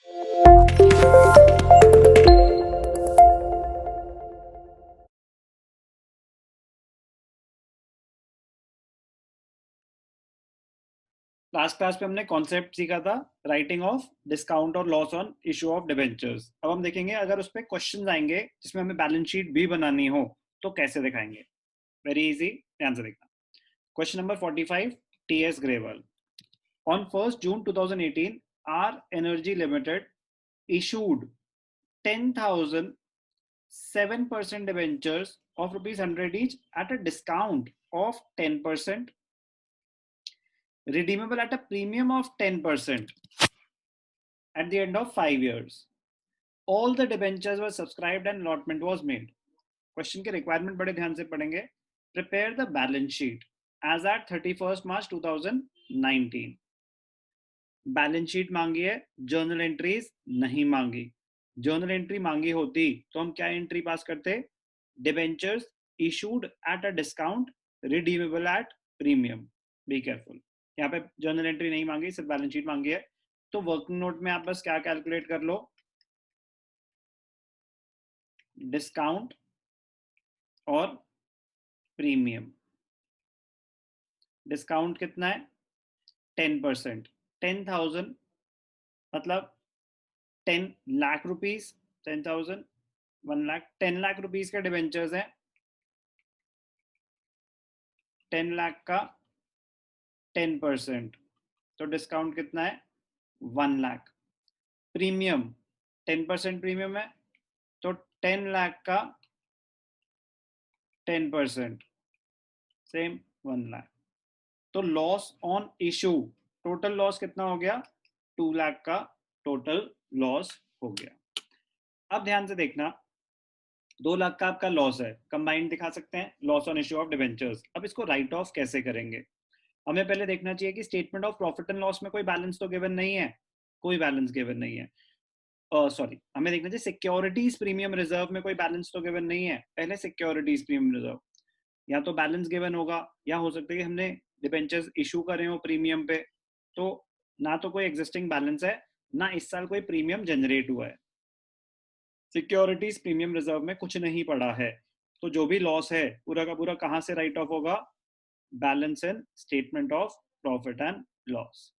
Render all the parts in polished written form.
Last class में हमने concept सीखा था राइटिंग ऑफ डिस्काउंट और loss on issue of debentures. अब हम देखेंगे अगर उस पर क्वेश्चन आएंगे जिसमें हमें बैलेंस शीट भी बनानी हो तो कैसे दिखाएंगे। वेरी इजी, ध्यान से देखना। Question number 45, TS Grewal. On 1st June 2018 R energy limited issued 10,007% debentures of rupees 100 each at a discount of 10%, redeemable at a premium of 10% at the end of 5 years. All the debentures were subscribed and allotment was made. Question के requirement बड़े ध्यान से पढ़ेंगे। Prepare the balance sheet as at 31 March 2019। Balance sheet मांगी है, journal entries नहीं मांगी। Journal entry मांगी होती तो हम क्या एंट्री पास करते? Debentures issued at a discount, redeemable at premium. Be careful, यहाँ पे जर्नल एंट्री नहीं मांगी, सिर्फ बैलेंस शीट मांगी है। तो वर्किंग नोट में आप बस क्या कैलकुलेट कर लो, डिस्काउंट और प्रीमियम। डिस्काउंट कितना है? 10%। 10,000 मतलब 10 लाख रुपीस, 10,000 1 लाख, 10 लाख रुपीस के डिबेंचर्स हैं। 10 लाख का 10%, तो डिस्काउंट कितना है? 1 लाख। प्रीमियम 10% प्रीमियम है, तो 10 लाख का 10%, सेम 1 लाख। तो loss on issue, total loss कितना हो गया? 2 लाख का टोटल लॉस हो गया। अब ध्यान से देखना, 2 लाख का आपका लॉस है, कंबाइंड दिखा सकते हैं, loss on issue of debentures. अब इसको राइट ऑफ कैसे करेंगे? हमें पहले देखना चाहिए कि statement of profit and loss में कोई बैलेंस तो गिवन नहीं है, कोई बैलेंस गिवन नहीं है। सॉरी, हमें देखना चाहिए सिक्योरिटीज प्रीमियम रिजर्व में कोई बैलेंस तो गिवन नहीं है। पहले सिक्योरिटीज प्रीमियम रिजर्व, या तो बैलेंस गिवन होगा या हो सकता है कि हमने डिबेंचर्स इशू करे हो प्रीमियम पे, तो ना तो कोई एग्जिस्टिंग बैलेंस है, ना इस साल कोई प्रीमियम जनरेट हुआ है। सिक्योरिटीज प्रीमियम रिजर्व में कुछ नहीं पड़ा है, तो जो भी लॉस है पूरा का पूरा कहां से राइट ऑफ होगा? Balance in statement of profit and loss.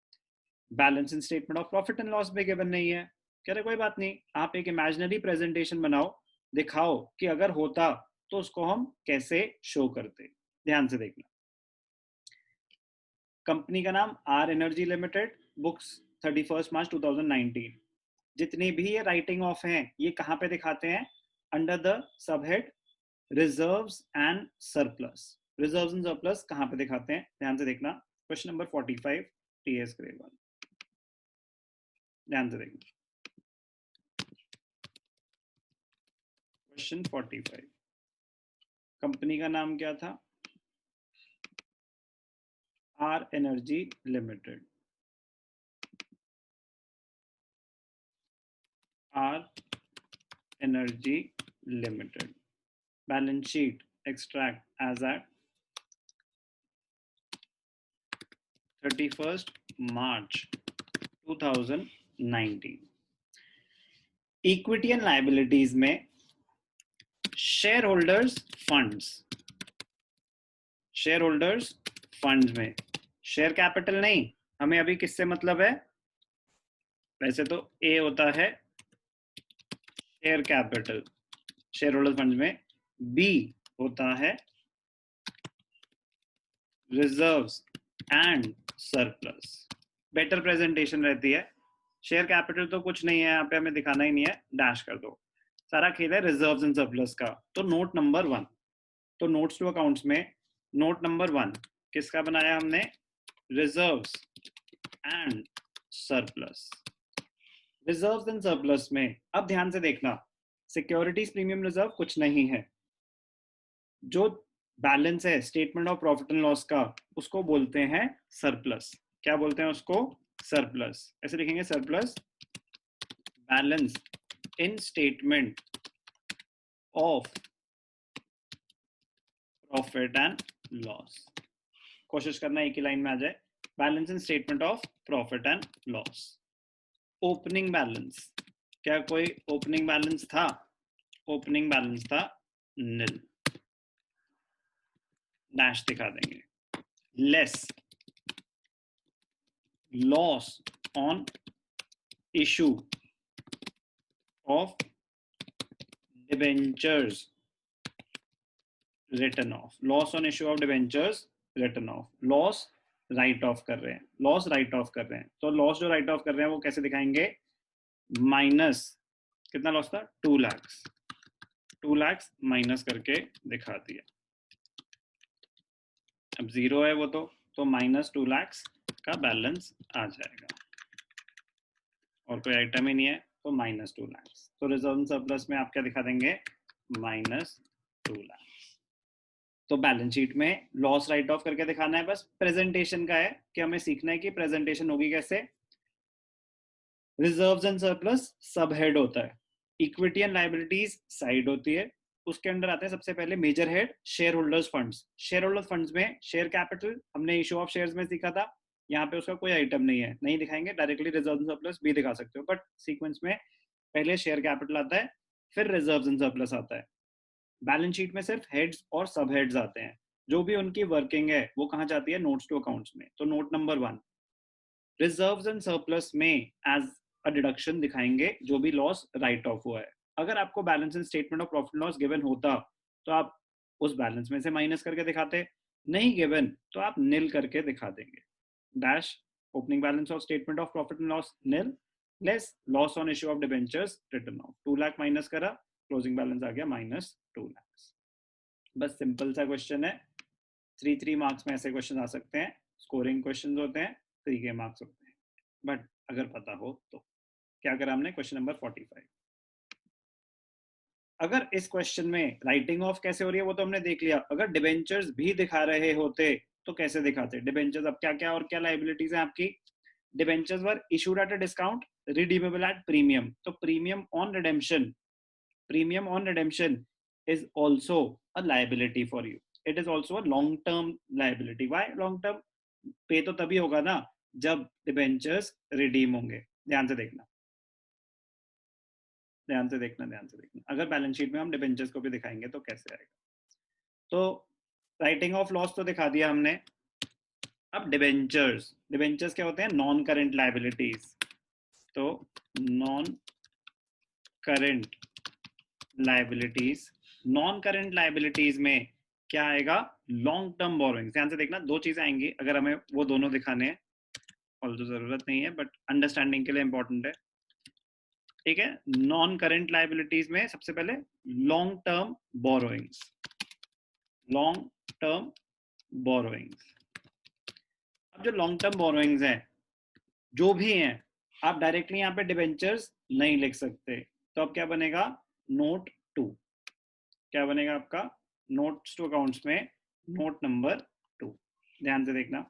Balance in statement of profit and loss भी गिवन नहीं है। कह रहे कोई बात नहीं, आप एक इमेजिनरी प्रेजेंटेशन बनाओ, दिखाओ कि अगर होता तो उसको हम कैसे शो करते। ध्यान से देखना, कंपनी का नाम are energy limited, books 31 March 2019। जितनी भी ये राइटिंग ऑफ हैं ये कहां पे दिखाते हैं? Under the subhead reserves and surplus. Reserves and surplus कहां पे दिखाते हैं? ध्यान से देखना, क्वेश्चन नंबर 45, टीएस ग्रेवाल। ध्यान से देखना, क्वेश्चन 45, कंपनी का नाम क्या था? R energy limited. R energy limited. Balance sheet extract as at 31 March 2019। Equity and liabilities में share holders funds, share holders funds में शेयर कैपिटल नहीं, हमें अभी किससे मतलब है? वैसे तो ए होता है share capital share holder fund में, बी होता है reserves and surplus. Better presentation रहती है। शेयर कैपिटल तो कुछ नहीं है यहाँ पे, हमें दिखाना ही नहीं है, डैश कर दो। सारा खेल है रिजर्व्स एंड सरप्लस का। तो नोट नंबर 1, तो नोट्स टू अकाउंट्स में नोट नंबर 1 किसका बनाया हमने? Reserves and surplus. Reserves and surplus में अब ध्यान से देखना, सिक्योरिटीज प्रीमियम रिजर्व कुछ नहीं है। जो बैलेंस है statement of profit and loss का, उसको बोलते हैं सरप्लस। क्या बोलते हैं उसको? सरप्लस। ऐसे लिखेंगे, surplus balance in statement of profit and loss. कोशिश करना एक ही लाइन में आ जाए, balance in statement of profit and loss. Opening balance, क्या कोई ओपनिंग बैलेंस था? ओपनिंग बैलेंस था नील, डैश दिखा देंगे। Less loss on issue of debentures written off, loss on issue of debentures written off, loss write off कर रहे हैं, loss write off कर रहे हैं, तो लॉस जो राइट ऑफ कर रहे हैं वो कैसे दिखाएंगे? माइनस, कितना लॉस था? 2 लाख, 2 लाख माइनस करके दिखा दिया। अब जीरो है वो तो माइनस 2 लाख का बैलेंस आ जाएगा, और कोई आइटम ही नहीं है तो माइनस 2 लाख। तो रिजर्व सरप्लस में आप क्या दिखा देंगे? माइनस 2 लाख। तो बैलेंस शीट में लॉस राइट ऑफ करके दिखाना है, बस प्रेजेंटेशन का है कि हमें सीखना है कि प्रेजेंटेशन होगी कैसे। रिजर्व्स एंड सरप्लस सब हेड होता है, इक्विटी एंड लायबिलिटीज साइड होती है, उसके अंडर आते हैं सबसे पहले major head share holders funds. Share holders funds में शेयर कैपिटल हमने इशू ऑफ शेयर्स में सीखा था, यहाँ पे उसका कोई आइटम नहीं है, नहीं दिखाएंगे, डायरेक्टली रिजर्व एंड सरप्लस भी दिखा सकते हो, बट सीक्वेंस में पहले शेयर कैपिटल आता है, फिर रिजर्व एंड सरप्लस आता है। बैलेंस शीट में सिर्फ हेड्स और सब हेड्स आते हैं, जो भी उनकी वर्किंग है वो कहाँ जाती है? नोट्स टू अकाउंट्स में। तो note number 1, reserves and surplus में एज अ डिडक्शन दिखाएंगे जो भी लॉस राइट ऑफ हुआ है। अगर आपको balance and statement of profit loss given होता तो आप उस बैलेंस में से माइनस करके दिखाते, नहीं गिवन तो आप नील करके दिखा देंगे। Dash opening balance of statement of profit and loss nil, less loss on issue of debentures return off, 2 lakh minus करा, क्लोजिंग बैलेंस आ गया माइनस 2 लाख। बस सिंपल सा क्वेश्चन है, 3 मार्क्स में ऐसे क्वेश्चन आ सकते हैं, स्कोरिंग क्वेश्चन होते हैं, 3 के मार्क्स होते हैं, बट अगर पता हो तो। क्या करा हमने? Question number 45। अगर इस क्वेश्चन में राइटिंग ऑफ कैसे हो रही है वो तो हमने देख लिया, अगर डिबेंचर्स भी दिखा रहे होते तो कैसे दिखाते? डिबेंचर्स अब क्या क्या और क्या लाइबिलिटीज है आपकी? Debentures were issued at a discount, redeemable at premium, तो premium on redemption is also a liability for you, it is also a long term liability. Why long term? पे तो तभी होगा ना जब डिबेंचर्स रिडीम होंगे। ध्यान से देखना, ध्यान से देखना, ध्यान से देखना, अगर बैलेंस शीट में हम डिबेंचर्स को भी दिखाएंगे तो कैसे आएगा। तो राइटिंग ऑफ लॉस तो दिखा दिया हमने। अब डिबेंचर्स, डिबेंचर्स क्या होते हैं? नॉन करेंट लाइबिलिटीज, तो non current liabilities, non current liabilities में क्या आएगा? Long term borrowing. ध्यान से देखना, दो चीजें आएंगी अगर हमें वो दोनों दिखाने हैं, और तो जरूरत नहीं है बट अंडरस्टैंडिंग के लिए इंपॉर्टेंट है, ठीक है। नॉन करेंट लाइबिलिटीज में सबसे पहले long term borrowings, long term borrowings. अब जो लॉन्ग टर्म बोरोइंग्स हैं जो भी हैं, आप डायरेक्टली यहाँ पे डिबेंचर्स नहीं लिख सकते, तो अब क्या बनेगा? नोट 2। क्या बनेगा आपका? नोट्स टू अकाउंट्स में नोट नंबर 2। ध्यान से देखना,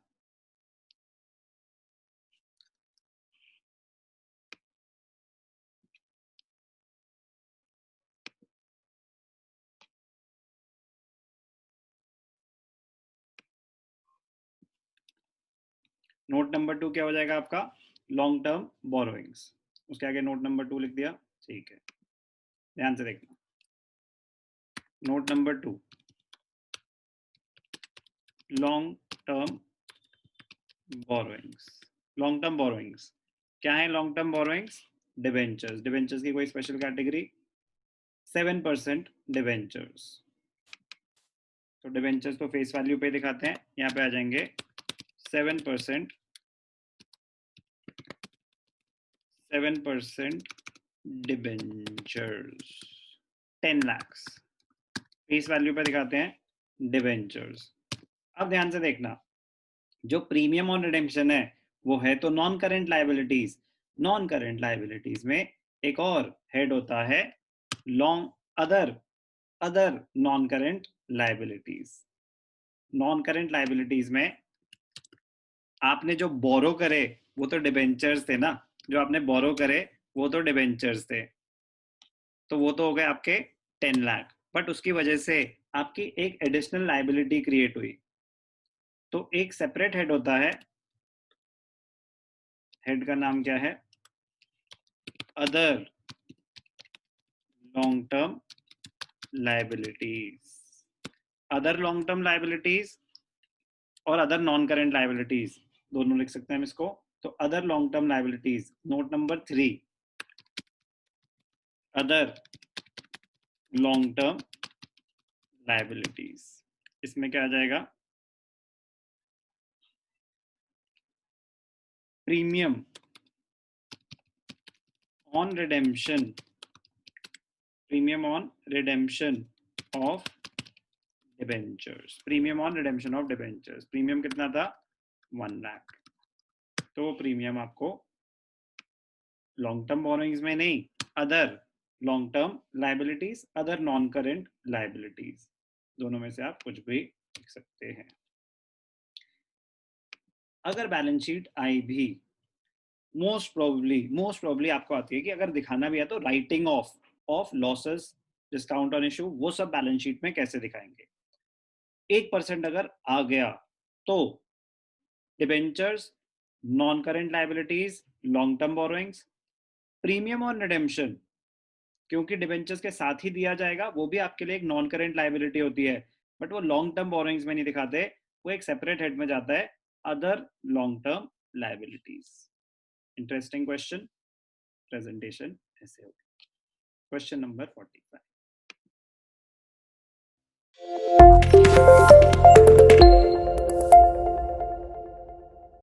नोट नंबर 2 क्या हो जाएगा आपका? लॉन्ग टर्म बोरोइंग्स, उसके आगे नोट नंबर 2 लिख दिया, ठीक है। ध्यान से देखना, note number 2 long term borrowings. Long term borrowings क्या है? Long term borrowings debentures, debentures की कोई स्पेशल कैटेगरी? 7% डिबेंचर्स, तो डिबेंचर्स तो फेस वैल्यू पे दिखाते हैं, यहाँ पे आ जाएंगे 7%, 7% डिबेंचर्स, 10 lakhs फेस वैल्यू पे दिखाते हैं डिबेंचर्स। अब ध्यान से देखना, जो प्रीमियम ऑन रिडेम्पशन है वो है तो non current liabilities, non current liabilities में एक और हेड होता है long other, other non current liabilities. Non current liabilities में आपने जो बोरो करे वो तो डिबेंचर्स थे ना, जो आपने बोरो करे वो तो डिबेंचर्स थे, तो वो तो हो गए आपके 10 लाख, बट उसकी वजह से आपकी एक एडिशनल लाइबिलिटी क्रिएट हुई, तो एक सेपरेट हेड होता है, हेड का नाम क्या है? Other long term liabilities, other long term liabilities और अदर नॉन करेंट लाइबिलिटीज दोनों लिख सकते हैं हम इसको। तो other long term liabilities, note number 3, other long term liabilities, इसमें क्या आ जाएगा, premium on redemption, premium on redemption of debentures, premium on redemption of debentures, premium कितना था 1 लाख। तो प्रीमियम आपको लॉन्ग टर्म बोरोइंग्स में नहीं, other long term liabilities, other non current liabilities, दोनों में से आप कुछ भी लिख सकते हैं। अगर बैलेंस शीट आई भी, मोस्ट प्रोबेबली आपको आती है कि अगर दिखाना भी है तो writing of losses, discount on issue, वो सब बैलेंस शीट में कैसे दिखाएंगे। 1% अगर आ गया तो debentures, non current liabilities, long term borrowings, premium और रिडेम्पशन, क्योंकि डिबेंचर्स के साथ ही दिया जाएगा, वो भी आपके लिए एक नॉन करेंट लाइबिलिटी होती है, बट वो लॉन्ग टर्म बोरोइंग्स में नहीं दिखाते, वो एक सेपरेट हेड में जाता है, other long term liabilities. Interesting question, presentation ऐसे होगी। Question number 45।